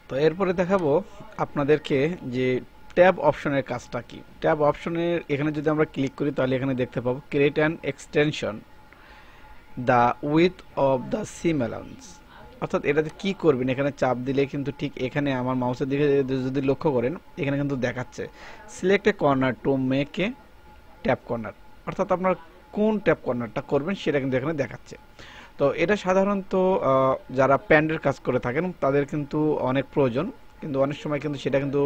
তো এরপরে দেখাবো আপনাদেরকে যে ট্যাব অপশনের কাজটা কি। ট্যাব অপশনের এখানে যদি আমরা ক্লিক করি তাহলে এখানে দেখতে পাবো create an extension the with of the SIM allowance. অর্থাৎ এটাতে কি করবেন, এখানে চাপ দিলে কিন্তু ঠিক এখানে আমার মাউসের দিকে যদি লক্ষ্য করেন এখানে কিন্তু দেখাচ্ছে select A corner to make a tab corner. অর্থাৎ আপনার কোন ট্যাব কর্নারটা করবেন সেটা কিন্তু এখানে দেখাচ্ছে। তো এটা সাধারণত যারা প্যান্ডের কাজ করে থাকেন তাদের কিন্তু অনেক প্রয়োজন, কিন্তু অনেক সময় কিন্তু সেটা কিন্তু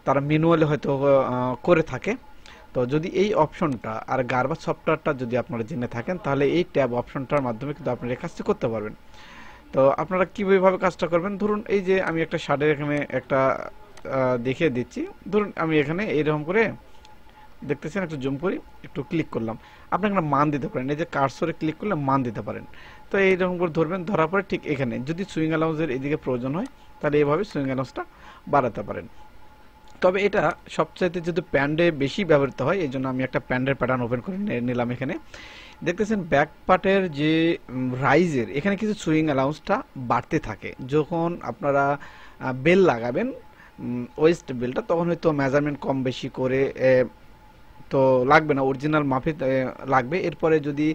তারা ম্যানুয়ালি হয়তো করে থাকে। তো যদি এই অপশনটা আর গার্বাজ সফটওয়্যারটা যদি আপনারা জেনে থাকেন তাহলে এই ট্যাব অপশনটার মাধ্যমে কিন্তু আপনারা এই কাজটি করতে পারবেন। তো আপনারা কীভাবে কাজটা করবেন, ধরুন এই যে আমি একটা শার্টের এখানে একটা দেখিয়ে দিচ্ছি। ধরুন আমি এখানে এইরকম করে দেখতেছেন, একটু জুম করি, একটু ক্লিক করলাম। আপনি এখানে মান দিতে পারেন, এই যে কার্সরে ক্লিক করলে মান দিতে পারেন। তো এইরকম করে ধরবেন, ধরার পরে ঠিক এখানে যদি সুইং অ্যালাউন্সের এদিকে প্রয়োজন হয় তাহলে এইভাবে সুইং অ্যালাউন্সটা বাড়াতে পারেন। তবে এটা সবচাইতে যদি প্যান্ডে বেশি ব্যবহৃত হয়, এই জন্য আমি একটা প্যান্ডের প্যাটার্ন ওপেন করে নিলাম। এখানে দেখতেছেন ব্যাক পার্টের যে রাইজের এখানে কিছু সুইং অ্যালাউন্সটা বাড়তে থাকে। যখন আপনারা বেল লাগাবেন ওয়েস্ট বেলটা, তখন হয়তো মেজারমেন্ট কম বেশি করে তো লাগবে না, অরিজিনাল মাপে লাগবে। এরপরে যদি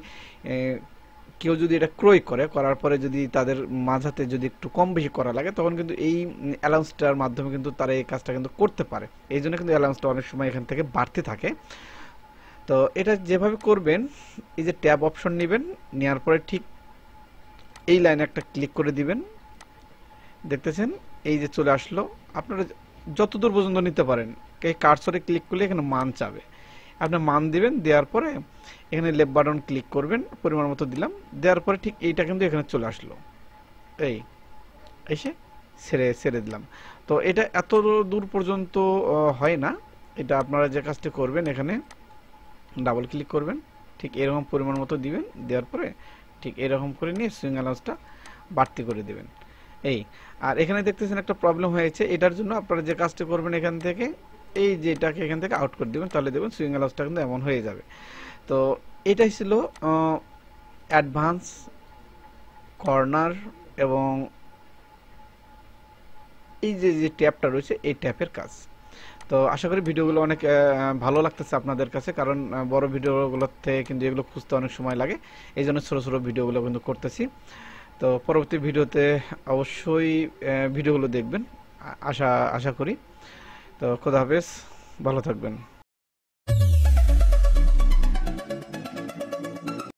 কেউ যদি এটা ক্রয় করার পরে যদি তাদের মাঝাতে যদি একটু কম বেশি করা লাগে তখন কিন্তু এই অ্যালাউন্সটার মাধ্যমে কিন্তু তারা এই কাজটা কিন্তু করতে পারে। এই জন্য কিন্তু অ্যালাউন্সটা অনেক সময় এখান থেকে বাড়তে থাকে। তো এটা যেভাবে করবেন, এই যে ট্যাব অপশন নেবেন, নেওয়ার পরে ঠিক এই লাইনে একটা ক্লিক করে দিবেন। দেখতেছেন এই যে চলে আসলো। আপনারা যতদূর পর্যন্ত নিতে পারেন, এই কার্সরে ক্লিক করলে এখানে মান চাবে, আপনি মান দিবেন। দেওয়ার পরে এখানে লেফট বাটন ক্লিক করবেন, পরিমাণ মতো দিলাম। দেওয়ার পরে ঠিক এইটা কিন্তু এখানে চলে আসলো, এই এসে ছেড়ে দিলাম। তো এটা এত দূর পর্যন্ত হয় না। এটা আপনারা যে কাজটি করবেন, এখানে ডাবল ক্লিক করবেন, ঠিক এরকম পরিমাণ মতো দিবেন। দেওয়ার পরে ঠিক এরকম করে নিয়ে সুইং অ্যালাউন্সটা বাড়তি করে দিবেন। এই আর এখানে দেখতেছেন একটা প্রবলেম হয়েছে, এটার জন্য আপনারা যে কাজটি করবেন এখান থেকে এই যে এটাকে এখান থেকে আউট করে দেবেন, তাহলে দেখবেন সুইং অ্যালাউন্সটা কিন্তু এমন হয়ে যাবে। তো এটাই ছিল অ্যাডভান্স কর্নার এবং এই যে ট্যাবটা রয়েছে এই ট্যাপের কাজ। তো আশা করি ভিডিওগুলো অনেক ভালো লাগতেছে আপনাদের কাছে, কারণ বড় ভিডিওগুলোতে কিন্তু এগুলো খুঁজতে অনেক সময় লাগে, এই জন্য ছোটো ছোটো ভিডিওগুলো কিন্তু করতেছি। তো পরবর্তী ভিডিওতে অবশ্যই ভিডিওগুলো দেখবেন আশা করি। তো খোদা হাফেজ, ভালো থাকবেন।